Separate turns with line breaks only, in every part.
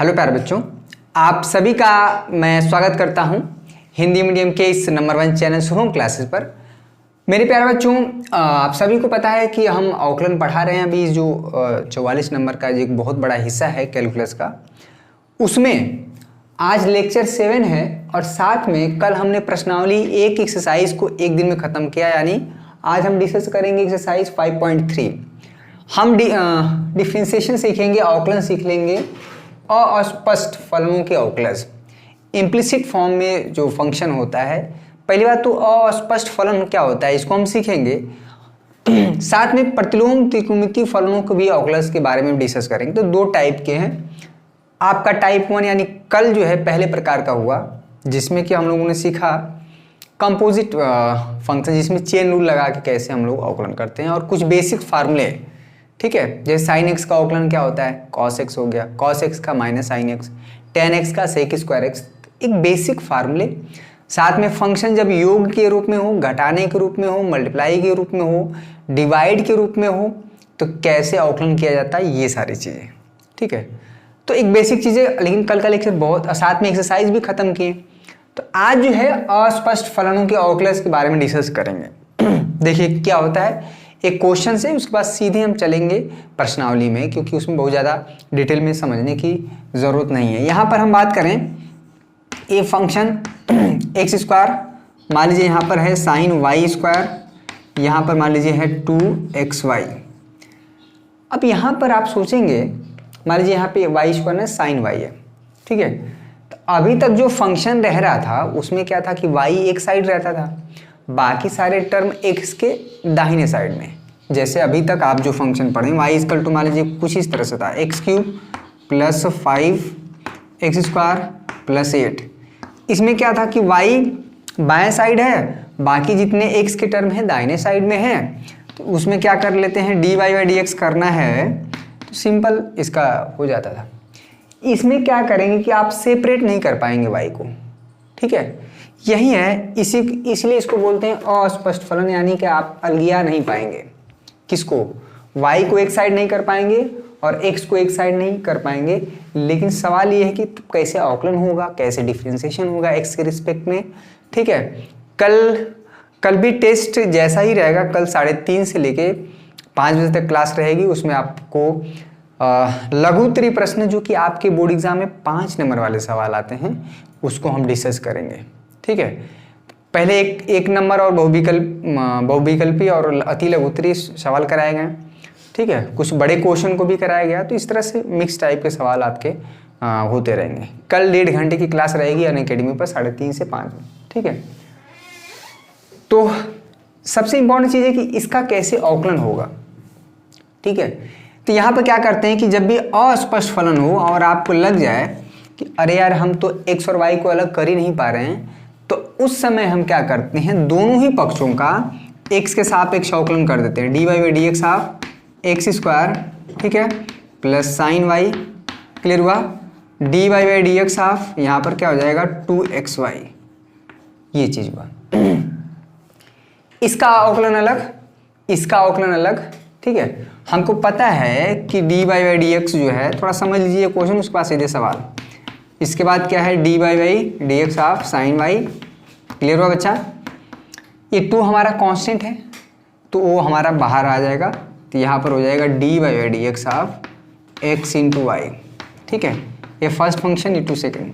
Hello प्यारे बच्चों, आप सभी का मैं स्वागत करता हूं हिंदी मीडियम के इस नंबर 1 चैनल शुभम क्लासेस पर। मेरे प्यारे बच्चों, आप सभी को पता है कि हम अवकलन पढ़ा रहे हैं। अभी जो 44 नंबर का एक बहुत बड़ा हिस्सा है कैलकुलस का, उसमें आज लेक्चर 7 है और साथ में कल हमने प्रश्नावली एक एक्सरसाइज को एक दिन में ख़त्म किया, यानी आज हम डिस्कस करेंगे एक्सरसाइज 5.3। हम डिफरेंशिएशन सीखेंगे, अवकलन सीख लेंगे, अस्पष्ट फलनों के अवकलज, इम्प्लिसिट फॉर्म में जो फंक्शन होता है। पहली बात तो अस्पष्ट फलन क्या होता है, इसको हम सीखेंगे। साथ में प्रतिलोम त्रिकोणमितीय फलनों के भी अवकलज के बारे में डिस्कस करेंगे। तो दो टाइप के हैं। आपका टाइप 1 यानी कल जो है पहले प्रकार का हुआ, जिसमें कि हम लोगों ने सीखा कंपोजिट फंक्शन, जिसमें चेन रूल लगा के कैसे हम लोग अवकलन करते हैं और कुछ बेसिक फार्मूले। ठीक है, जैसे साइन एक्स का अवकलन क्या होता है, कॉस एक्स हो गया, कॉस एक्स का minus sine x, ten x का सेक स्क्वायर एक्स, एक बेसिक फार्मूले। साथ में फंक्शन जब योग के रूप में हो, घटाने के रूप में हो, मल्टीप्लाई के रूप में हो, डिवाइड के रूप में हो, तो कैसे अवकलन किया जाता है, ये सारी चीज़ें। ठीक है, तो एक बेसिक चीज़ें। लेकिन कल का लेक्चर बहुत, साथ में एक्सरसाइज भी खत्म किए। तो आज जो है अस्पष्ट फलनों के अवकलज के बारे में डिस्कस करेंगे। देखिए क्या होता है, एक क्वेश्चन से उसके बाद सीधे हम चलेंगे प्रश्नावली में, क्योंकि उसमें बहुत ज़्यादा डिटेल में समझने की ज़रूरत नहीं है। यहाँ पर हम बात करें ये फंक्शन एक्स स्क्वायर, मान लीजिए यहाँ पर है साइन वाई स्क्वायर, यहाँ पर मान लीजिए है 2xy। अब यहाँ पर आप सोचेंगे, मान लीजिए यहाँ पे वाई स्क्वायर है, साइन वाई है। ठीक है, तो अभी तक जो फंक्शन रह रहा था उसमें क्या था कि वाई एक साइड रहता था, बाकी सारे टर्म एक्स के दाहिने साइड में। जैसे अभी तक आप जो फंक्शन पढ़े, वाई इक्वल टू मान लीजिए कुछ इस तरह से था, x cube plus 5 x square plus 8। इसमें क्या था कि वाई बाएं साइड है, बाकी जितने एक्स के टर्म हैं दाहिने साइड में हैं। तो उसमें क्या कर लेते हैं, d y by d x करना है तो सिंपल इसका हो जाता था। इसमें क्या करेंगे कि आप सेपरेट नहीं कर पाएंगे वाई को। ठीक है, यही है, इसलिए इसको बोलते हैं अस्पष्ट फलन, यानी कि आप अलगिया नहीं पाएंगे। किसको, y को एक साइड नहीं कर पाएंगे और x को एक साइड नहीं कर पाएंगे। लेकिन सवाल ये है कि कैसे अवकलन होगा, कैसे डिफरेंशिएशन होगा x के रिस्पेक्ट में। ठीक है, कल भी टेस्ट जैसा ही रहेगा। कल 3:30 से लेके 5 बजे तक क्लास रहेगी। उसमें आपको लघुत्तरी प्रश्न, जो कि आपके बोर्ड एग्जाम में 5 नंबर वाले सवाल आते हैं, उसको हम डिस्कस करेंगे। ठीक है, पहले एक नंबर और बहुविकल्पी और अति लघुत्तरी सवाल कराए गए। ठीक है, कुछ बड़े क्वेश्चन को भी कराया गया। तो इस तरह से मिक्स टाइप के सवाल आपके होते रहेंगे। कल 1.5 घंटे की क्लास रहेगी अनअकैडमी पर 3:30 से 5 में। ठीक है, तो सबसे इंपॉर्टेंट चीज़ है कि इसका कैसे अवकलन होगा। ठीक है, तो यहाँ पर क्या करते हैं कि जब भी अस्पष्ट फलन हो और आपको लग जाए कि अरे यार हम तो x और y को अलग कर ही नहीं पा रहे हैं, तो उस समय हम क्या करते हैं, दोनों ही पक्षों का x के सापेक्ष अवकलन कर देते हैं। D y by d x of x square, ठीक है, प्लस साइन वाई, क्लियर हुआ, d y by d x of यहाँ पर क्या हो जाएगा 2xy, ये चीज़ हुआ। इसका अवकलन अलग, इसका अवकलन अलग। ठीक है, हमको पता है कि d y by d x जो है, थोड़ा समझ लीजिए क्वेश्चन, उसके बाद सीधे सवाल। इसके बाद क्या है, d y by d x of sine y, clear हुआ बच्चा। ये 2 हमारा कांस्टेंट है तो वो हमारा बाहर आ जाएगा, तो यहाँ पर हो जाएगा d y by d x of x into y. ठीक है, ये फर्स्ट फंक्शन, ये 2 सेकेंड।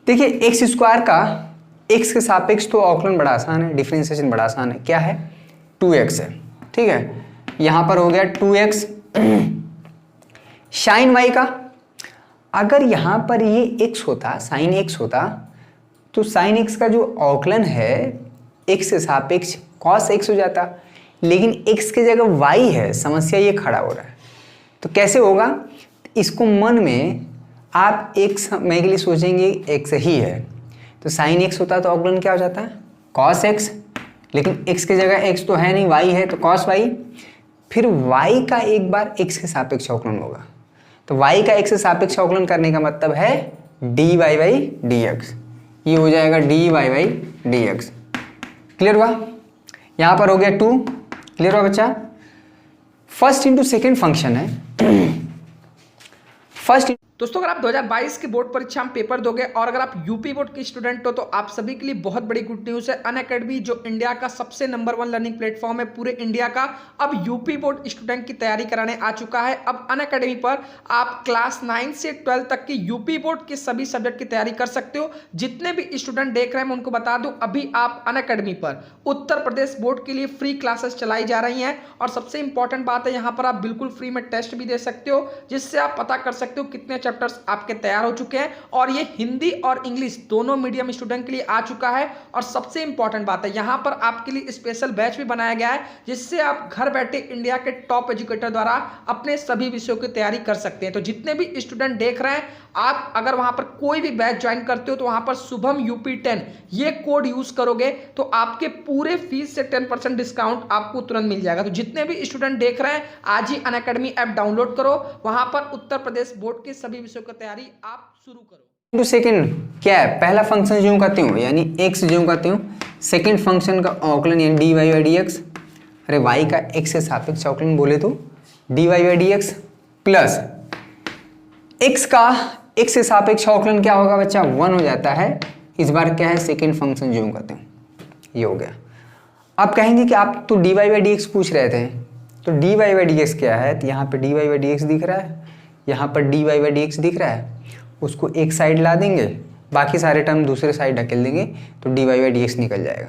देखिए एक्स स्क्वायर का एक्स के सापेक्ष तो अवकलन बड़ा आसान है, डिफरेंशिएशन बड़ा आसान है। क्या है, 2x है। ठीक है, यहाँ पर हो गया 2x। साइन वाई का, अगर यहाँ पर ये x होता, साइन x होता, तो साइन x का जो अवकलन है x के सापेक्ष cos x हो जाता। लेकिन x की जगह y है, समस्या ये खड़ा हो रहा है। तो कैसे होगा, इसको मन में आप एक समय के लिए सोचेंगे x ही है, तो साइन x होता तो अवकलन क्या हो जाता है, cos x। लेकिन x की जगह x तो है नहीं, y है, तो cos y। फिर y का एक बार x के सापेक्ष अवकलन होगा, तो y का x से सापेक्ष अवकलन करने का मतलब है d y by d x, ये हो जाएगा d y by d x. Clear हुआ, यहाँ पर हो गया 2। क्लियर हुआ बच्चा। फर्स्ट इंटू सेकेंड फंक्शन है, फर्स्ट
दोस्तों अगर आप 2022 की बोर्ड परीक्षा में पेपर दोगे और अगर आप यूपी बोर्ड के स्टूडेंट हो तो आप सभी के लिए बहुत बड़ी गुड न्यूज़ है। अनअकैडमी जो इंडिया का सबसे नंबर 1 लर्निंग प्लेटफॉर्म है पूरे इंडिया का, अब यूपी बोर्ड स्टूडेंट की तैयारी कराने आ चुका है। अब अनअकैडमी पर आप क्लास 9 से 12 तक की यूपी बोर्ड के सभी सब्जेक्ट की तैयारी कर सकते हो। जितने भी स्टूडेंट देख रहे हैं मैं उनको बता दूं, अभी आप अनअकैडमी पर उत्तर प्रदेश बोर्ड के लिए फ्री क्लासेस चलाई जा रही हैं और सबसे इंपॉर्टेंट बात है यहाँ पर आप बिल्कुल फ्री में टेस्ट भी दे सकते हो, जिससे आप पता कर सकते हो कितने चैप्टर्स आपके तैयार हो चुके हैं। और ये हिंदी और इंग्लिश दोनों मीडियम स्टूडेंट के लिए आ चुका है। और सबसे इंपॉर्टेंट बात है यहाँ पर आपके लिए स्पेशल बैच भी बनाया गया है, जिससे आप घर बैठे इंडिया के टॉप एजुकेटर द्वारा अपने सभी विषयों की तैयारी कर सकते हैं। तो जितने भी स्टूडेंट देख रहे हैं, आप अगर वहां पर कोई भी बैच ज्वाइन करते हो तो वहां पर शुभम UP10 ये कोड यूज करोगे तो आपके पूरे फीस से 10% डिस्काउंट आपको तुरंत मिल जाएगा। तो जितने भी स्टूडेंट देख रहे हैं, आज ही अनअकैडमी ऐप डाउनलोड करो, वहां पर उत्तर प्रदेश बोर्ड के सभी विषयों की तैयारी आप शुरू करो।
तो सेकंड क्या है, पहला फंक्शन जो करते हो यानी x जो करते हो, सेकंड फंक्शन का अवकलन यानी dy/dx, अरे y का x से सापेक्ष अवकलन बोले तो dy/dx प्लस x का x से सापेक्ष अवकलन क्या होगा बच्चा, 1 हो जाता है। इस बार क्या है, सेकंड फंक्शन जो करते हो, ये हो गया। आप कहेंगे कि आप तो dy/dx पूछ रहे थे, तो dy/dx क्या है, तो यहाँ पे dy/dx दिख रहा है, यहाँ पर dy/dx दिख रहा है, उसको एक साइड ला देंगे, बाकी सारे टर्म दूसरे साइड ढकेल देंगे तो dy/dx निकल जाएगा।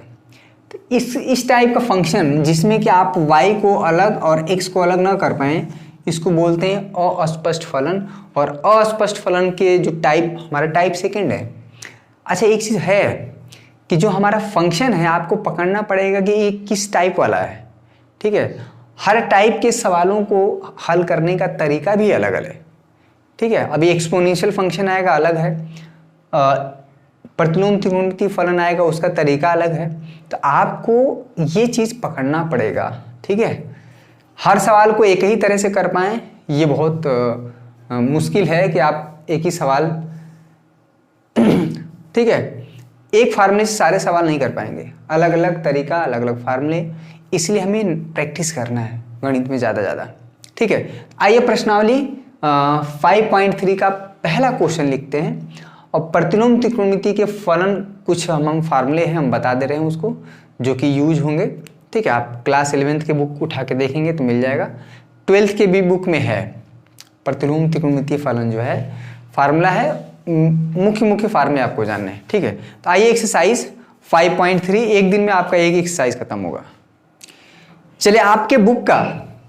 तो इस टाइप का फंक्शन जिसमें कि आप y को अलग और x को अलग ना कर पाएँ, इसको बोलते हैं अस्पष्ट फलन। और अस्पष्ट फलन के जो टाइप, हमारा टाइप सेकंड है। अच्छा एक चीज़ है कि जो हमारा फंक्शन है आपको पकड़ना पड़ेगा कि ये किस टाइप वाला है, ठीक है। हर टाइप के सवालों को हल करने का तरीका भी अलग अलग है, ठीक है। अभी एक्सपोनेंशियल फंक्शन आएगा अलग है, प्रतिलोम त्रिकोणमितीय फलन आएगा उसका तरीका अलग है। तो आपको ये चीज़ पकड़ना पड़ेगा, ठीक है। हर सवाल को एक ही तरह से कर पाएँ ये बहुत मुश्किल है कि आप एक ही सवाल ठीक है, एक फार्मूले से सारे सवाल नहीं कर पाएंगे, अलग अलग तरीका, अलग अलग फार्मूले, इसलिए हमें प्रैक्टिस करना है गणित में ज़्यादा, ठीक है। आइए प्रश्नावली 5.3 का पहला क्वेश्चन लिखते हैं। और प्रतिलोम त्रिकोणमिति के फलन कुछ हम फार्मूले हैं, हम बता दे रहे हैं उसको, जो कि यूज होंगे, ठीक है। आप क्लास 11th के बुक उठा के देखेंगे तो मिल जाएगा, 12th के भी बुक में है। प्रतिलोम त्रिकोणमितीय फलन जो है फार्मूला है, मुख्य फार्मूले आपको जानने हैं, ठीक है। तो आइए एक्सरसाइज 5.3, एक दिन में आपका एक एक्सरसाइज खत्म होगा। चलिए आपके बुक का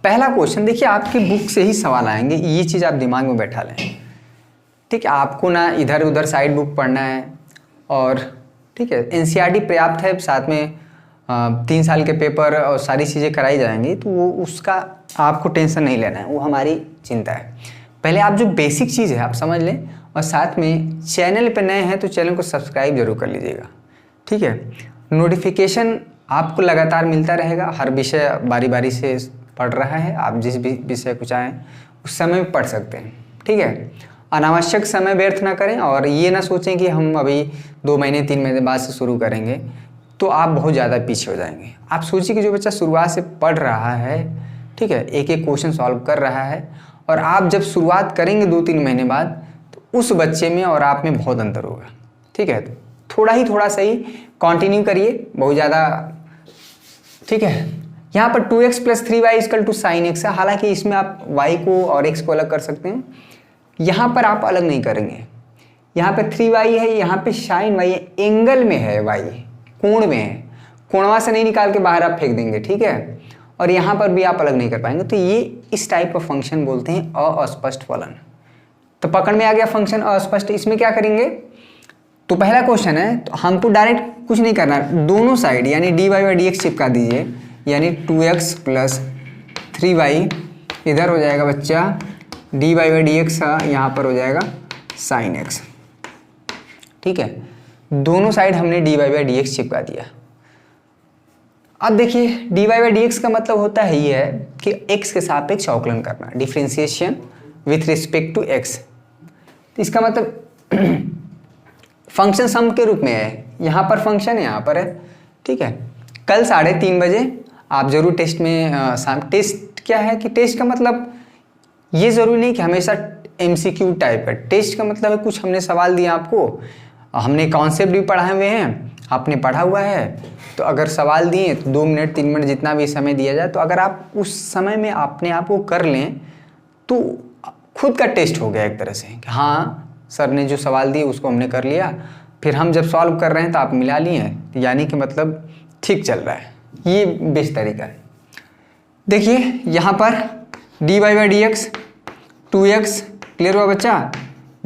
पहला क्वेश्चन देखिए, आपके बुक से ही सवाल आएंगे, ये चीज़ आप दिमाग में बैठा लें, ठीक है। आपको ना इधर उधर साइड बुक पढ़ना है, और ठीक है NCERT पर्याप्त है, साथ में 3 साल के पेपर और सारी चीज़ें कराई जाएंगी, तो वो उसका आपको टेंशन नहीं लेना है, वो हमारी चिंता है। पहले आप जो बेसिक चीज़ है आप समझ लें, और साथ में चैनल पे नए हैं तो चैनल को सब्सक्राइब जरूर कर लीजिएगा, ठीक है। नोटिफिकेशन आपको लगातार मिलता रहेगा, हर विषय बारी बारी से पढ़ रहा है, आप जिस भी विषय को चाहें उस समय में पढ़ सकते हैं, ठीक है। अनावश्यक समय व्यर्थ ना करें, और ये ना सोचें कि हम अभी 2 महीने 3 महीने बाद से शुरू करेंगे तो आप बहुत ज़्यादा पीछे हो जाएंगे। आप सोचिए कि जो बच्चा शुरुआत से पढ़ रहा है, ठीक है, एक एक क्वेश्चन सॉल्व कर रहा है, और आप जब शुरुआत करेंगे 2-3 महीने बाद तो उस बच्चे में और आप में बहुत अंतर होगा, ठीक है। थोड़ा सा ही कंटिन्यू करिए, बहुत ज़्यादा, ठीक है। यहाँ पर 2x + 3y = sin x है, हालांकि इसमें आप y को और x को अलग कर सकते हैं, यहाँ पर आप अलग नहीं करेंगे। यहाँ पे 3y है, यहाँ पे sin y है, एंगल में है y, कोण में है, कोणवा से नहीं निकाल के बाहर आप फेंक देंगे, ठीक है। और यहाँ पर भी आप अलग नहीं कर पाएंगे, तो ये इस टाइप का फंक्शन बोलते हैं अस्पष्ट फलन। तो पकड़ में आ गया फंक्शन अस्पष्ट। इसमें क्या करेंगे, तो पहला क्वेश्चन है, तो हमको डायरेक्ट कुछ नहीं करना, दोनों साइड यानी dy/dx चिपका दीजिए, यानी 2x + 3y इधर हो जाएगा बच्चा dy/dx, यहाँ पर हो जाएगा sin x, ठीक है। दोनों साइड हमने dy/dx चिपका दिया। अब देखिए dy/dx का मतलब होता है ये है कि x के सापेक्ष अवकलन करना, differentiation with respect to x। इसका मतलब फंक्शन सम के रूप में है, यहाँ पर फंक्शन है, यहाँ पर है, ठीक है। कल 3:30 बजे आप जरूर टेस्ट में टेस्ट क्या है कि टेस्ट का मतलब ये ज़रूरी नहीं कि हमेशा MCQ टाइप का। टेस्ट का मतलब है कुछ हमने सवाल दिया आपको, हमने कॉन्सेप्ट भी पढ़ाए हुए हैं, आपने पढ़ा हुआ है, तो अगर सवाल दिए तो 2 मिनट 3 मिनट जितना भी समय दिया जाए, तो अगर आप उस समय में अपने आप को कर लें तो खुद का टेस्ट हो गया एक तरह से कि हाँ सर ने जो सवाल दिए उसको हमने कर लिया, फिर हम जब सॉल्व कर रहे हैं तो आप मिला लिए, यानी कि मतलब ठीक चल रहा है। ये बेस्ट तरीका है। देखिए यहाँ पर dy by d x 2x clear हुआ बच्चा,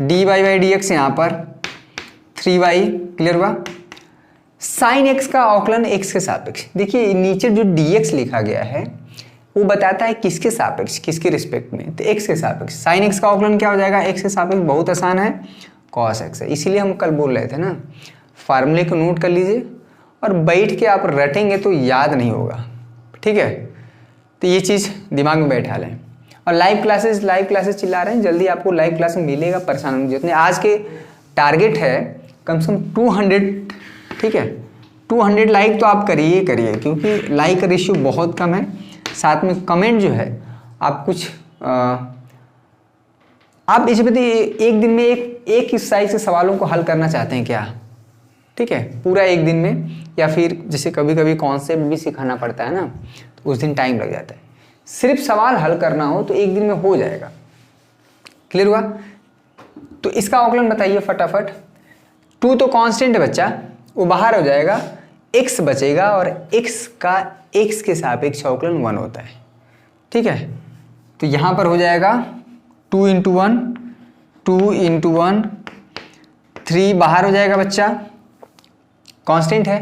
dy बाई डी एक्स यहाँ पर 3y क्लियर हुआ। साइन x का अवकलन x के सापेक्ष, देखिए नीचे जो dx लिखा गया है वो बताता है किसके सापेक्ष, किसके रिस्पेक्ट में, तो x के सापेक्ष। साइन x का अवकलन क्या हो जाएगा, x के सापेक्ष, बहुत आसान है, cos x है। इसीलिए हम कल बोल रहे थे ना, फार्मूले को नोट कर लीजिए और बैठ के आप रटेंगे तो याद नहीं होगा, ठीक है। तो ये चीज़ दिमाग में बैठा लें। और लाइव क्लासेस चिल्ला रहे हैं, जल्दी आपको लाइव क्लास में मिलेगा, परेशान होने की जरूरत नहीं। आज के टारगेट है कम से कम 200, ठीक है, 200 लाइक तो आप करिए, क्योंकि लाइक का रेशियो बहुत कम है। साथ में कमेंट जो है आप कुछ आप इस बताइए एक दिन में एक इस साइज के सवालों को हल करना चाहते हैं क्या, ठीक है, पूरा एक दिन में, या फिर जैसे कभी कभी कॉन्सेप्ट भी सिखाना पड़ता है ना, तो उस दिन टाइम लग जाता है। सिर्फ सवाल हल करना हो तो एक दिन में हो जाएगा, क्लियर हुआ। तो इसका अवकलन बताइए फटाफट। 2 तो कांस्टेंट है बच्चा, वो बाहर हो जाएगा, x बचेगा और x का x के सापेक्ष अवकलन 1 होता है, ठीक है। तो यहाँ पर हो जाएगा 2 × 1 2 × 1 3 बाहर हो जाएगा बच्चा, कांस्टेंट है।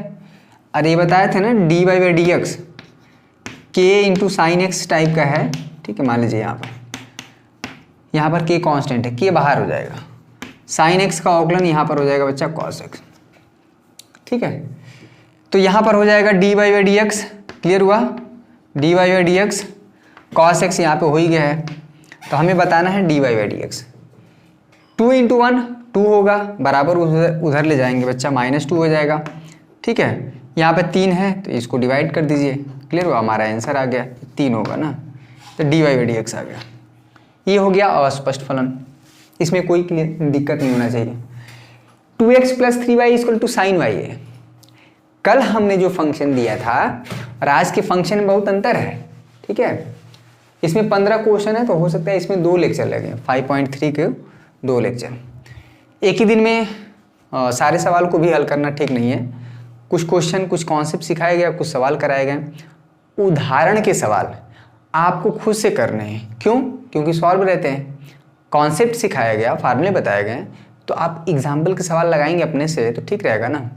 अरे ये बताए थे ना dy by d x k × sine x type का है, ठीक है। मान लीजिए यहाँ पर k कांस्टेंट है, k बाहर हो जाएगा, साइन x का अवकलन यहाँ पर हो जाएगा बच्चा cos x, ठीक है। तो यहाँ पर हो जाएगा dy by d x, clear हुआ, dy by d x, cos x यहाँ पे हो ही गया है, तो हमें बताना है dy बाई डी एक्स। 2 × 1 2 होगा, बराबर उधर ले जाएंगे बच्चा, -2 हो जाएगा, ठीक है। यहाँ पे 3 है तो इसको डिवाइड कर दीजिए, क्लियर हुआ, हमारा आंसर आ गया 3 होगा ना, तो dy बाई डी एक्स आ गया। ये हो गया अस्पष्ट फलन, इसमें कोई दिक्कत नहीं होना चाहिए। 2x + 3y = sin y है। कल हमने जो फंक्शन दिया था और आज के फंक्शन में बहुत अंतर है, ठीक है। इसमें 15 क्वेश्चन है, तो हो सकता है इसमें 2 लेक्चर लगे, 5.3 के 2 लेक्चर। एक ही दिन में सारे सवाल को भी हल करना ठीक नहीं है। कुछ क्वेश्चन, कुछ कॉन्सेप्ट सिखाया गया, कुछ सवाल कराए गए। उदाहरण के सवाल आपको खुद से करने हैं, क्यों? क्योंकि सॉल्व रहते हैं। कॉन्सेप्ट सिखाया गया, फार्मूले बताए गए, तो आप एग्जाम्पल के सवाल लगाएंगे अपने से तो ठीक रहेगा ना।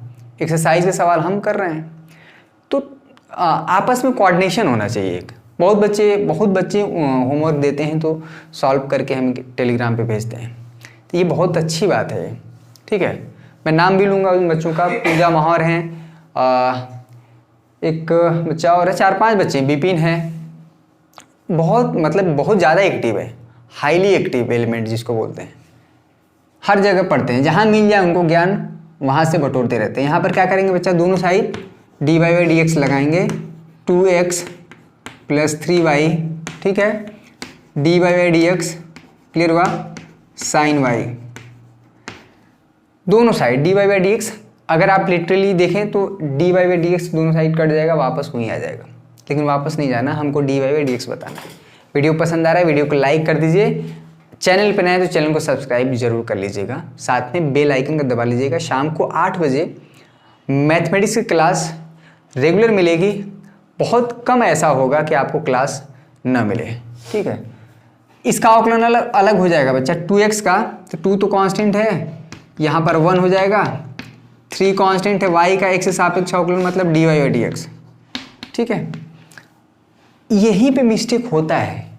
एक्सरसाइज के सवाल हम कर रहे हैं, तो आपस में कोऑर्डिनेशन होना चाहिए। बहुत बच्चे होमवर्क देते हैं तो सॉल्व करके हम टेलीग्राम पे भेजते हैं, तो ये बहुत अच्छी बात है, ठीक है। मैं नाम भी लूँगा उन बच्चों का। पूजा महावर हैं, एक बच्चा और है, 4-5 बच्चे, विपिन है, बहुत ज़्यादा एक्टिव है, हाईली एक्टिव एलिमेंट जिसको बोलते हैं। हर जगह पढ़ते हैं, जहाँ मिल जाए उनको ज्ञान वहाँ से बटोरते रहते हैं। यहाँ पर क्या करेंगे बच्चा, दोनों side dy by d x लगाएंगे, 2x + 3y, ठीक है, dy by d x, clear हुआ, sin y, दोनों side dy by d x. अगर आप लिटरली देखें तो dy बाई डी एक्स दोनों साइड कट जाएगा, वापस वहीं आ जाएगा, लेकिन वापस नहीं जाना, हमको dy बाई डी एक्स बताना है। वीडियो पसंद आ रहा है, वीडियो को लाइक कर दीजिए। चैनल पर नए तो चैनल को सब्सक्राइब जरूर कर लीजिएगा, साथ में बेल आइकन का दबा लीजिएगा। शाम को 8 बजे मैथमेटिक्स की क्लास रेगुलर मिलेगी, बहुत कम ऐसा होगा कि आपको क्लास न मिले, ठीक है। इसका अवकलन अलग हो जाएगा बच्चा, 2x का, तो 2 तो कांस्टेंट है, यहाँ पर 1 हो जाएगा, 3 कांस्टेंट है, y का x से सापेक्ष अवकलन मतलब dy बाई डी एक्स, ठीक है। यहीं पे मिस्टेक होता है,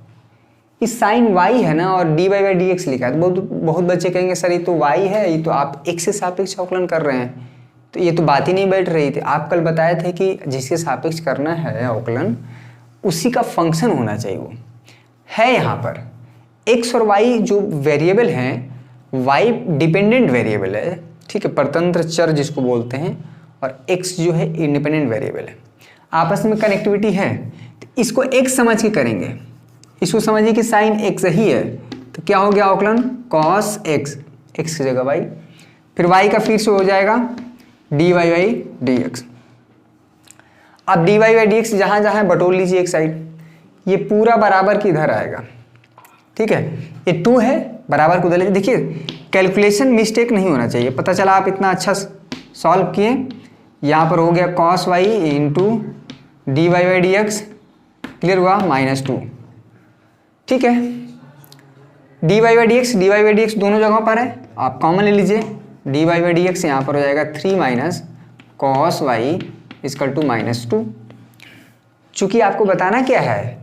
इस साइन y है ना और dy बाई डी एक्स लिखा है, तो बहुत बच्चे कहेंगे सर ये तो y है, ये तो आप x से सापेक्ष अवकलन कर रहे हैं, तो ये तो बात ही नहीं बैठ रही थी। आप कल बताए थे कि जिसके सापेक्ष करना है अवकलन उसी का फंक्शन होना चाहिए, वो है यहाँ पर। x और y जो वेरिएबल हैं, y डिपेंडेंट वेरिएबल है, ठीक है, परतंत्र चर जिसको बोलते हैं, और x जो है इंडिपेंडेंट वेरिएबल है। आपस में कनेक्टिविटी है, तो इसको x समझ के करेंगे। इसको समझिए कि साइन x ही है, तो क्या हो गया अवकलन कॉस एक्स, एक्स की जगह वाई, फिर वाई का फिर से हो जाएगा d y by d x. अब d y by d x जहाँ जहाँ बटोर लीजिए एक साइड, ये पूरा बराबर की इधर आएगा, ठीक है। ये 2 है, बराबर को उधर लीजिए। देखिए कैलकुलेशन मिस्टेक नहीं होना चाहिए, पता चला आप इतना अच्छा सॉल्व किए। यहाँ पर हो गया cos y into d y by d x, clear हुआ, -2, ठीक है। D y by d x दोनों जगहों पर है, आप कॉमन ले लीजिए। D y by d x यहाँ पर हो जाएगा 3 minus cos y equal to -2। चूंकि आपको बताना क्या है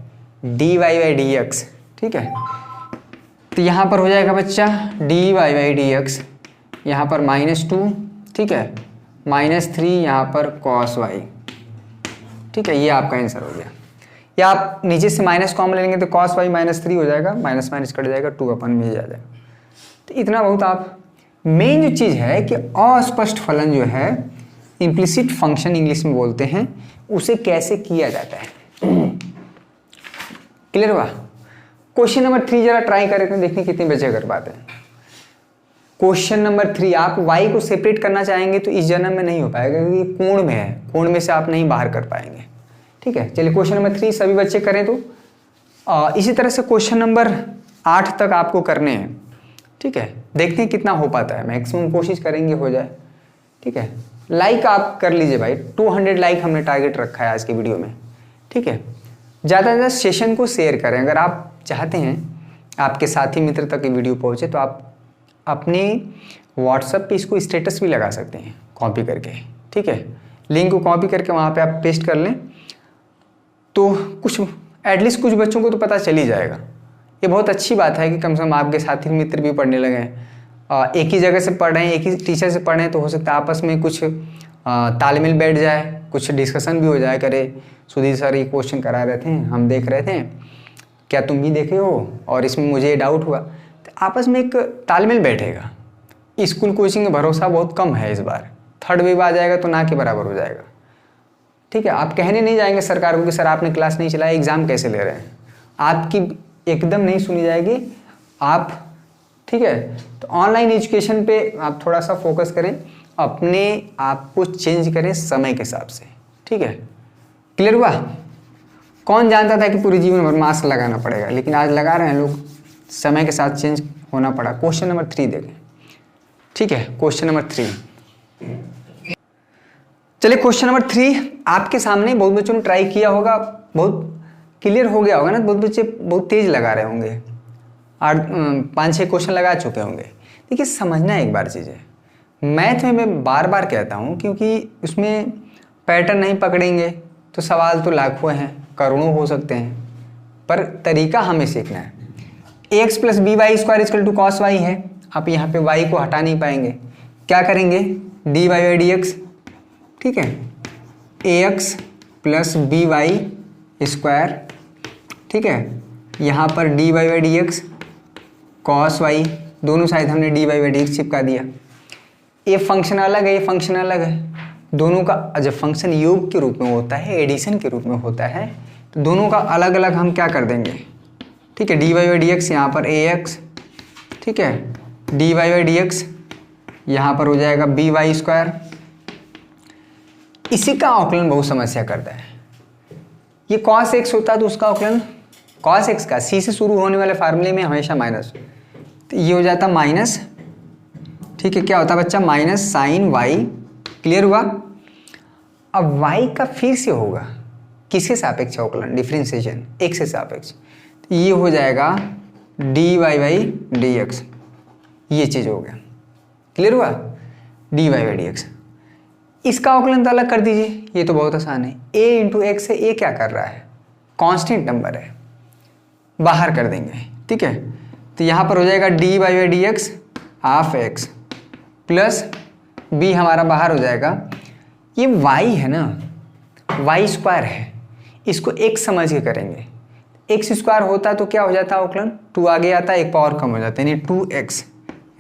d y by d x, ठीक है। तो यहाँ पर हो जाएगा बच्चा d y by d x, यहाँ पर -2, ठीक है, -3 यहाँ पर कॉस वाई, ठीक है। ये आपका आंसर हो गया। या आप नीचे से माइनस कॉमन लेंगे तो कॉस वाई -3 हो जाएगा, माइनस माइनस कट जाएगा, 2 अपन में आ जाएगा। तो इतना बहुत आप, मेन जो चीज़ है कि अस्पष्ट फलन जो है, इम्प्लिसिट फंक्शन इंग्लिश में बोलते हैं, उसे कैसे किया जाता है। क्लियर हुआ। क्वेश्चन नंबर 3 जरा ट्राई करें तो देखिए कितनी बचे कर बात है। क्वेश्चन नंबर 3, आप y को सेपरेट करना चाहेंगे तो इस जन्म में नहीं हो पाएगा क्योंकि कोण में है, कोण में से आप नहीं बाहर कर पाएंगे, ठीक है। चलिए क्वेश्चन नंबर 3 सभी बच्चे करें तो इसी तरह से क्वेश्चन नंबर 8 तक आपको करने हैं, ठीक है। देखते हैं कितना हो पाता है, मैक्सिमम कोशिश करेंगे हो जाए, ठीक है। लाइक आप कर लीजिए भाई, 200 लाइक हमने टारगेट रखा है आज की वीडियो में, ठीक है। ज़्यादा से ज़्यादा सेशन को शेयर करें, अगर आप चाहते हैं आपके साथी मित्र तक ये वीडियो पहुँचे तो आप अपने व्हाट्सएप पे इसको स्टेटस भी लगा सकते हैं कॉपी करके, ठीक है। लिंक को कॉपी करके वहाँ पे आप पेस्ट कर लें तो कुछ एटलीस्ट कुछ बच्चों को तो पता चल ही जाएगा। ये बहुत अच्छी बात है कि कम से कम आपके साथी मित्र भी पढ़ने लगे हैं, एक ही जगह से पढ़ रहे हैं, एक ही टीचर से पढ़ रहे हैं, तो हो सकता है आपस में कुछ तालमेल बैठ जाए, कुछ डिस्कशन भी हो जाए, करे सुधीर सर ये क्वेश्चन करा रहे थे, हम देख रहे थे, क्या तुम भी देखे हो और इसमें मुझे डाउट हुआ, तो आपस में एक तालमेल बैठेगा। स्कूल कोचिंग का भरोसा बहुत कम है इस बार, थर्ड वेव आ जाएगा तो ना के बराबर हो जाएगा, ठीक है। आप कहने नहीं जाएंगे सरकार को कि सर आपने क्लास नहीं चलाया, एग्ज़ाम कैसे ले रहे हैं, आपकी एकदम नहीं सुनी जाएगी आप, ठीक है। तो ऑनलाइन एजुकेशन पे आप थोड़ा सा फोकस करें, अपने आप को चेंज करें समय के हिसाब से, ठीक है। क्लियर हुआ। कौन जानता था कि पूरे जीवन भर मास्क लगाना पड़ेगा, लेकिन आज लगा रहे हैं लोग, समय के साथ चेंज होना पड़ा। क्वेश्चन नंबर 3 देखें, ठीक है। क्वेश्चन नंबर 3, चलिए क्वेश्चन नंबर 3 आपके सामने, बहुत बच्चों ने ट्राई किया होगा, बहुत क्लियर हो गया होगा ना, बहुत बच्चे बहुत तेज लगा रहे होंगे, 5-6 क्वेश्चन लगा चुके होंगे। देखिए समझना एक बार चीज़ है, मैथ में मैं बार बार कहता हूँ क्योंकि उसमें पैटर्न नहीं पकड़ेंगे तो सवाल तो लाखों हैं, करोड़ों हो सकते हैं, पर तरीका हमें सीखना है। X plus b y square equal to cos y है, आप यहाँ पे वाई को हटा नहीं पाएंगे, क्या करेंगे d y by d x, ठीक है, a x plus b y square, ठीक है, यहाँ पर d y by d x cos y, दोनों साइड हमने d y by d x चिपका दिया। ये फंक्शन अलग है, ये फंक्शन अलग है, दोनों का जब फंक्शन योग के रूप में होता है, एडिशन के रूप में होता है, तो दोनों का अलग अलग हम क्या कर देंगे, ठीक है। D y by d x यहाँ पर ए एक्स, ठीक है, d y by d x यहाँ पर हो जाएगा बी वाई स्क्वायर। इसी का अवकलन बहुत समस्या करता है। ये कॉस एक्स होता है तो उसका अवकलन कॉस एक्स का सी से शुरू होने वाले फार्मूले में हमेशा माइनस, तो ये हो जाता माइनस, ठीक है। क्या होता है बच्चा, माइनस साइन वाई, क्लियर हुआ। अब वाई का फिर से होगा किसके सापेक्ष अवकलन, डिफरेंशिएशन, एक्स के सापेक्ष, तो ये हो जाएगा d y by d x, ये चीज़ हो गया, क्लियर हुआ, d y by d x. इसका अवकलन तो अलग कर दीजिए, ये तो बहुत आसान है, a इंटू एक्स से a क्या कर रहा है, कांस्टेंट नंबर है, बाहर कर देंगे, ठीक है। तो यहाँ पर हो जाएगा d y by d x half x plus b हमारा बाहर हो जाएगा, ये y है ना, y स्क्वायर है, इसको x समझ के करेंगे, x स्क्वायर होता तो क्या हो जाता है अवकलन, 2 आगे आता है, एक पावर कम हो जाता है, यानी 2x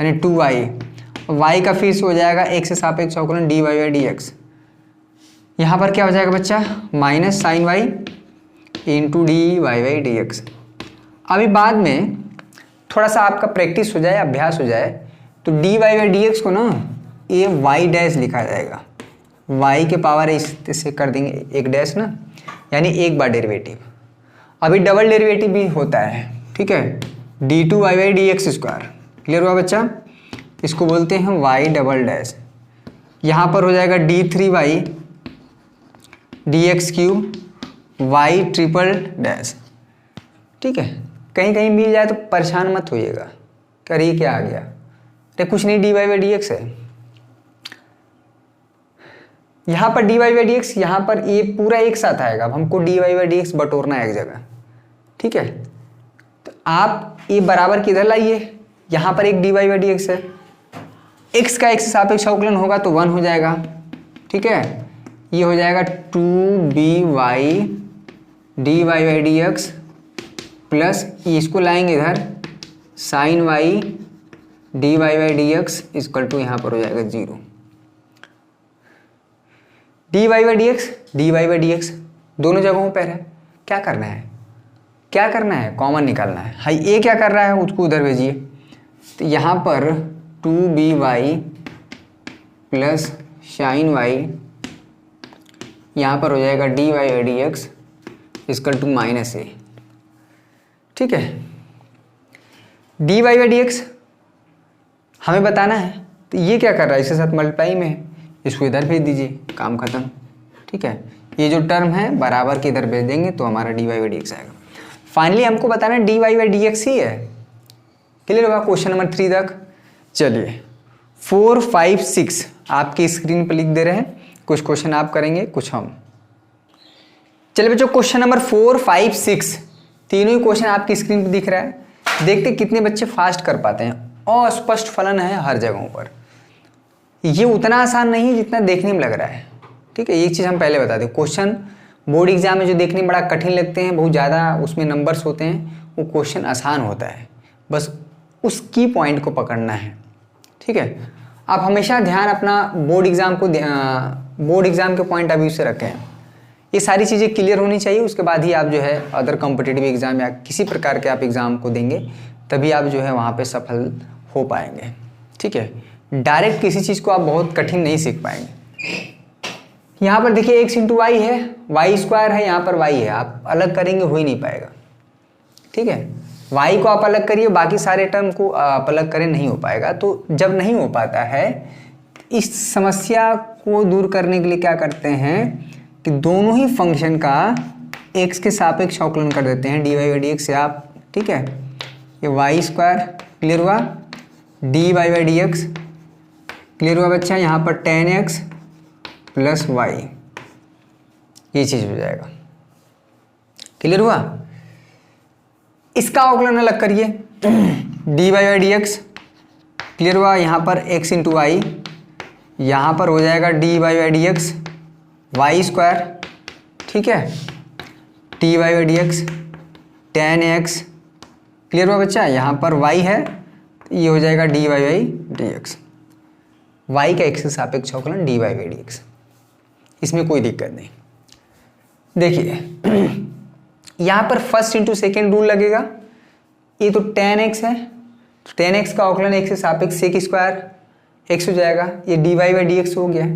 यानी 2y, y का फिर से हो जाएगा x से सापेक्ष अवकलन d y by d x. यहाँ पर क्या हो जाएगा बच्चा, minus sine y into d y by d x. अभी बाद में थोड़ा सा आपका प्रैक्टिस हो जाए, अभ्यास हो जाए, तो dy बाई डी एक्स को ना ये y डैश लिखा जाएगा, y के पावर इससे कर देंगे एक डैश ना, यानी एक बार डेरिवेटिव। अभी डबल डेरिवेटिव भी होता है, ठीक है, d2 y by d x square. Clear हुआ बच्चा? इसको बोलते हैं y डबल डैश। यहाँ पर हो जाएगा d3y D x cube y triple dash. ठीक है, कहीं कहीं मिल जाए तो परेशान मत होइएगा, अरे ये क्या आ गया, अरे कुछ नहीं, dy बाई डी एक्स है। यहाँ पर dy बाई डी एक्स, यहाँ पर ये पूरा एक साथ आएगा। अब हमको dy बाई डी एक्स बटोरना है एक जगह, ठीक है। तो आप ये बराबर किधर लाइए, यहाँ पर एक dy बाई डी एक्स है, x का x से सापेक्ष अवकलन होगा तो 1 हो जाएगा, ठीक है। ये हो जाएगा 2by dy by d x plus इसको लाएंगे इधर sin y dy by d x equal to यहाँ पर हो जाएगा 0। dy बाई डी एक्स दोनों जगहों पर है। क्या करना है, क्या करना है, कॉमन निकालना है। हाई ये क्या कर रहा है उसको उधर भेजिए, तो यहाँ पर 2by प्लस साइन y, यहाँ पर हो जाएगा dy by d x equal to -a, ठीक है। dy बाई डी एक्स हमें बताना है, तो ये क्या कर रहा है, इसके साथ मल्टीप्लाई में है, इसको इधर भेज दीजिए, काम खत्म, ठीक है। ये जो टर्म है बराबर के इधर भेज देंगे तो हमारा dy बाई डी एक्स आएगा। फाइनली हमको बताना है dy बाई डी एक्स ही है। क्लियर होगा क्वेश्चन नंबर 3 तक? चलिए 4, 5, 6 आपकी स्क्रीन पर लिख दे रहे हैं, कुछ क्वेश्चन आप करेंगे कुछ हम। चलिए बच्चों क्वेश्चन नंबर 4, 5, 6 तीनों ही क्वेश्चन आपकी स्क्रीन पर दिख रहा है, देखते कितने बच्चे फास्ट कर पाते हैं। अस्पष्ट फलन है हर जगहों पर, ये उतना आसान नहीं है जितना देखने में लग रहा है, ठीक है। एक चीज़ हम पहले बता दें, क्वेश्चन बोर्ड एग्जाम में जो देखने में बड़ा कठिन लगते हैं, बहुत ज़्यादा उसमें नंबर्स होते हैं, वो क्वेश्चन आसान होता है, बस उस की पॉइंट को पकड़ना है, ठीक है। आप हमेशा ध्यान अपना बोर्ड एग्ज़ाम के पॉइंट ऑफ व्यू से रखें, ये सारी चीज़ें क्लियर होनी चाहिए, उसके बाद ही आप जो है अदर कॉम्पिटिटिव एग्ज़ाम या किसी प्रकार के आप एग्ज़ाम को देंगे, तभी आप जो है वहाँ पे सफल हो पाएंगे, ठीक है। डायरेक्ट किसी चीज़ को आप बहुत कठिन नहीं सीख पाएंगे। यहाँ पर देखिए x इंटू वाई है, वाई स्क्वायर है, यहाँ पर y है, आप अलग करेंगे हो ही नहीं पाएगा, ठीक है। y को आप अलग करिए, बाकी सारे टर्म को आप अलग करें, नहीं हो पाएगा। तो जब नहीं हो पाता है, इस समस्या को दूर करने के लिए क्या करते हैं कि दोनों ही फंक्शन का x के सापेक्ष अवकलन कर देते हैं dy बाई डी एक्स से आप, ठीक है। ये वाई स्क्वायर क्लियर हुआ, dy by d x clear हुआ बच्चा, यहाँ पर tan x प्लस y, ये चीज़ हो जाएगा, क्लियर हुआ। इसका अवकलन अलग करिए, dy by d x clear हुआ, यहाँ पर x इंटू वाई, यहाँ पर हो जाएगा dy by d x y square, ठीक है, dy by d x tan x clear हुआ बच्चा, यहाँ पर y है, ये हो जाएगा dy by d x, y का x के सापेक्ष अवकलन dy बाई डी एक्स, इसमें कोई दिक्कत नहीं। देखिए यहाँ पर फर्स्ट इंटू सेकेंड रूल लगेगा, ये तो tan x है, तो tan x का अवकलन x के सापेक्ष सेक स्क्वायर x हो जाएगा, ये dy बाई डी एक्स हो गया।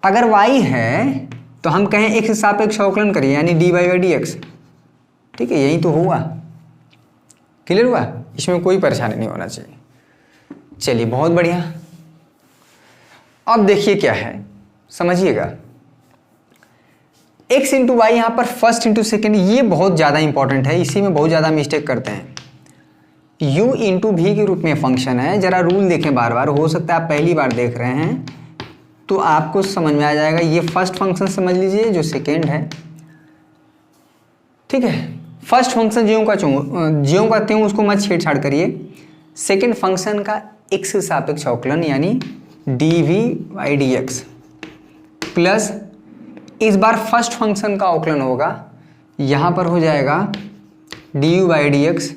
अगर y है तो हम कहें x के सापेक्ष अवकलन करिए, यानी dy बाई डी एक्स, ठीक है, यही तो हुआ, क्लियर हुआ, इसमें कोई परेशानी नहीं होना चाहिए। चलिए बहुत बढ़िया, अब देखिए क्या है, समझिएगा। x इंटू वाई यहाँ पर फर्स्ट इंटू सेकेंड, ये बहुत ज़्यादा इंपॉर्टेंट है, इसी में बहुत ज़्यादा मिस्टेक करते हैं। u इंटू भी के रूप में फंक्शन है, जरा रूल देखें बार बार, हो सकता है आप पहली बार देख रहे हैं तो आपको समझ में आ जाएगा। ये फर्स्ट फंक्शन समझ लीजिए, जो सेकेंड है, ठीक है। फर्स्ट फंक्शन ज्यों का त्यों उसको मत छेड़छाड़ करिए। सेकेंड फंक्शन का x के सापेक्ष अवकलन यानी dv by d x plus इस बार फर्स्ट फंक्शन का अवकलन होगा, यहाँ पर हो जाएगा du by d x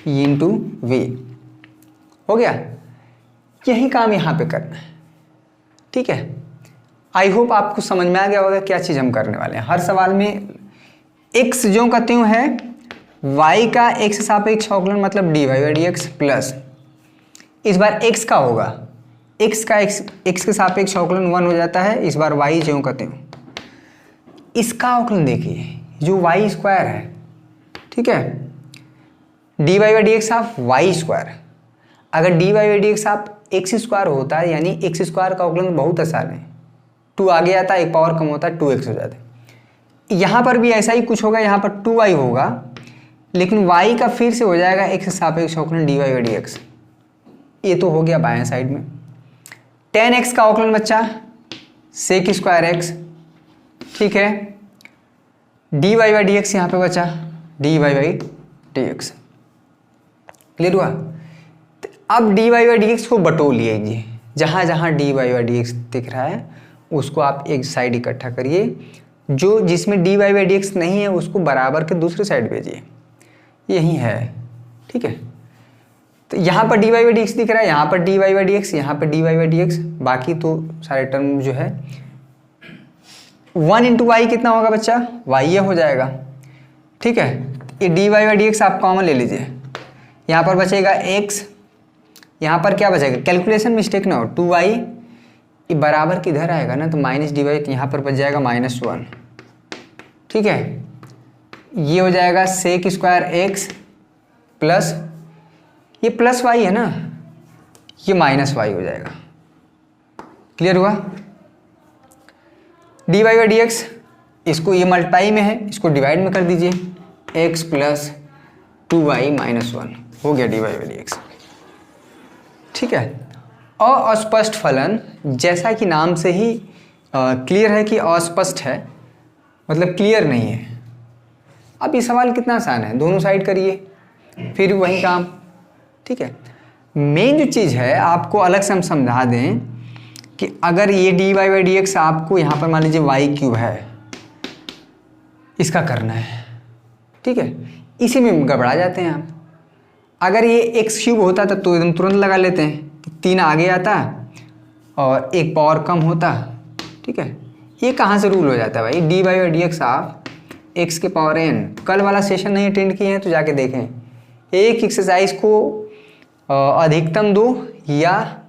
into v, हो गया। यही काम यहाँ पे करना है, ठीक है। आई होप आपको समझ में आ गया होगा क्या चीज़ हम करने वाले हैं। हर सवाल में x ज्यों का त्यों है, y का x सापेक्ष अवकलन मतलब dy by d x plus, इस बार x का होगा, x के सापेक्ष अवकलन 1 हो जाता है, इस बार y ज्यों का त्यों। इसका अवकलन देखिए जो y स्क्वायर है, ठीक है, dy by d x of y square. अगर dy by d x of x square होता है यानी एक्स स्क्वायर का अवकलन बहुत आसान है, 2 आगे आता है, एक पावर कम होता है, 2x हो जाता है। यहाँ पर भी ऐसा ही कुछ होगा, यहाँ पर 2y होगा, लेकिन y का फिर से हो जाएगा x सापेक्ष अवकलन dy बाई डी एक्स। ये तो हो गया बाएं साइड में। 10x का अवकलन बच्चा सेक स्क्वायर x, ठीक है, dy बाई डी एक्स यहाँ पे बचा dy by d x. Clear हुआ? तो अब dy बाई डी एक्स को बटोर लीजिए, जहाँ जहाँ dy बाई डी एक्स दिख रहा है उसको आप एक साइड इकट्ठा करिए, जो जिसमें dy बाई डी एक्स नहीं है उसको बराबर के दूसरे साइड भेजिए, यही है, ठीक है। तो यहाँ पर dy बाई डी एक्स दिख रहा है, यहाँ पर dy बाई डी एक्स, यहाँ पर dy बाई डी एक्स, बाकी तो सारे टर्म जो है 1 इंटू वाई कितना होगा बच्चा, y ये हो जाएगा, ठीक है। ये dy बाई डी एक्स आप कॉमन ले लीजिए, यहाँ पर बचेगा x, यहाँ पर क्या बचेगा, कैलकुलेशन मिस्टेक ना हो, 2y ये बराबर किधर आएगा ना, तो माइनस डी वाई, यहाँ पर बच जाएगा -1, ठीक है। ये हो जाएगा सेक स्क्वायर x प्लस, ये प्लस y है ना, ये माइनस y हो जाएगा। क्लियर हुआ? dy बाई डी एक्स, इसको ये मल्टीप्लाई में है, इसको डिवाइड में कर दीजिए, x प्लस 2y माइनस 1 हो गया dy बाई डी एक्स, ठीक है। अस्पष्ट फलन, जैसा कि नाम से ही क्लियर है कि अस्पष्ट है, मतलब क्लियर नहीं है। अब ये सवाल कितना आसान है, दोनों साइड करिए फिर वही काम, ठीक है। मेन जो चीज़ है आपको अलग से हम समझा दें कि अगर ये dy बाई डी एक्स आपको यहाँ पर मान लीजिए y क्यूब है, इसका करना है, ठीक है, इसी में गड़बड़ा जाते हैं आप। अगर ये x क्यूब होता तो एकदम तुरंत लगा लेते हैं, 3 आगे आता और एक पावर कम होता, ठीक है। ये कहाँ से रूल हो जाता है भाई, dy by d x of x के पावर n। कल वाला सेशन नहीं अटेंड किए हैं तो जाके देखें, एक एक्सरसाइज को अधिकतम 2 या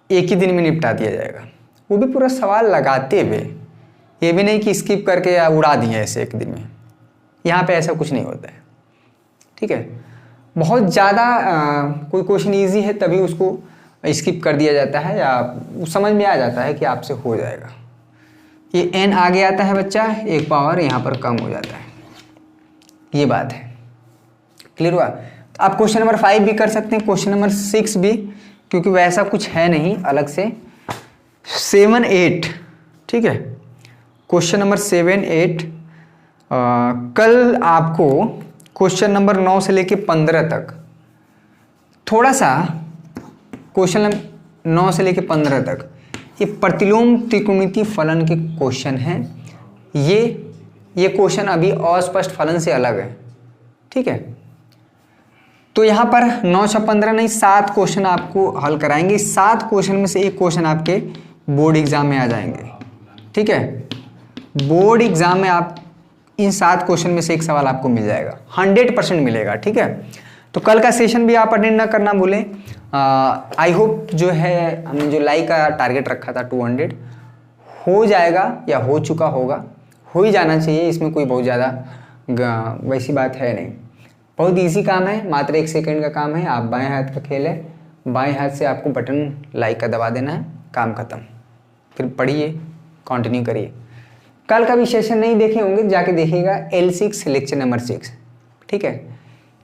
एक ही दिन में निपटा दिया जाएगा, वो भी पूरा सवाल लगाते हुए, ये भी नहीं कि स्किप करके या उड़ा दिए ऐसे एक दिन में। यहाँ पे ऐसा कुछ नहीं होता है, ठीक है। बहुत ज़्यादा कोई क्वेश्चन इजी है तभी उसको स्किप कर दिया जाता है या समझ में आ जाता है कि आपसे हो जाएगा। ये n आगे आता है बच्चा, एक पावर यहाँ पर कम हो जाता है, ये बात है। क्लियर हुआ? तो आप क्वेश्चन नंबर 5 भी कर सकते हैं, क्वेश्चन नंबर 6 भी, क्योंकि वैसा कुछ है नहीं अलग से। 7, 8, ठीक है, क्वेश्चन नंबर 7, 8 कल आपको क्वेश्चन नंबर 9 से लेके 15 तक थोड़ा सा, क्वेश्चन नंबर 9 से लेके 15 तक ये प्रतिलोम त्रिकोणमितीय फलन के क्वेश्चन हैं। ये क्वेश्चन अभी अस्पष्ट फलन से अलग है, ठीक है। तो यहाँ पर 9 से 15 नहीं, 7 क्वेश्चन आपको हल कराएंगे। 7 क्वेश्चन में से एक क्वेश्चन आपके बोर्ड एग्जाम में आ जाएंगे, ठीक है। बोर्ड एग्जाम में आप इन 7 क्वेश्चन में से एक सवाल आपको मिल जाएगा, 100% मिलेगा, ठीक है। तो कल का सेशन भी आप अटेंड ना करना भूलें। आई होप जो है हमने जो लाइक का टारगेट रखा था 200 हो जाएगा या हो चुका होगा, हो ही जाना चाहिए, इसमें कोई बहुत ज़्यादा वैसी बात है नहीं। बहुत इजी काम है, मात्र 1 सेकंड का काम है। आप बाएं हाथ का खेल है, बाएं हाथ से आपको बटन लाइक का दबा देना है, काम खत्म। फिर पढ़िए, कंटिन्यू करिए। कल का भी सेशन नहीं देखे होंगे, जाके देखिएगा L6 लेक्चर नंबर 6, ठीक है।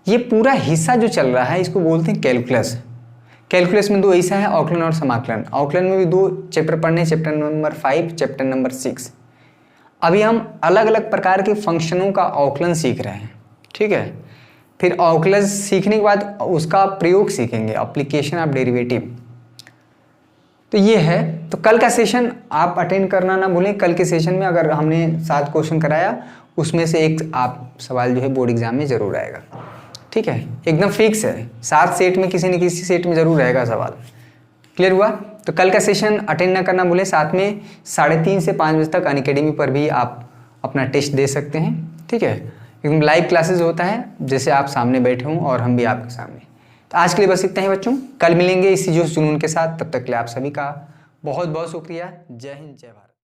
ये पूरा हिस्सा जो चल रहा है इसको बोलते हैं कैलकुलस। कैलकुलस में 2 हिस्सा है, अवकलन और समाकलन। अवकलन में भी 2 चैप्टर पढ़ने, चैप्टर नंबर 5, चैप्टर नंबर 6। अभी हम अलग अलग प्रकार के फंक्शनों का अवकलन सीख रहे हैं, ठीक है। फिर अवकलन सीखने के बाद उसका प्रयोग सीखेंगे, एप्लीकेशन ऑफ डेरिवेटिव। तो ये है। तो कल का सेशन आप अटेंड करना ना भूलें। कल के सेशन में अगर हमने 7 क्वेश्चन कराया, उसमें से एक आप सवाल जो है बोर्ड एग्जाम में जरूर आएगा, ठीक है, एकदम फिक्स है। 7 सेट में किसी न किसी सेट में जरूर रहेगा सवाल। क्लियर हुआ? तो कल का सेशन अटेंड ना करना भूलें। साथ में 3:30 से 5 बजे तक अनअकैडमी पर भी आप अपना टेस्ट दे सकते हैं, ठीक है। एकदम लाइव क्लासेस होता है, जैसे आप सामने बैठे हों और हम भी आपके सामने। तो आज के लिए बस इतना ही बच्चों, कल मिलेंगे इसी जोश जुनून के साथ। तब तक के लिए आप सभी का बहुत बहुत शुक्रिया। जय हिंद, जय भारत।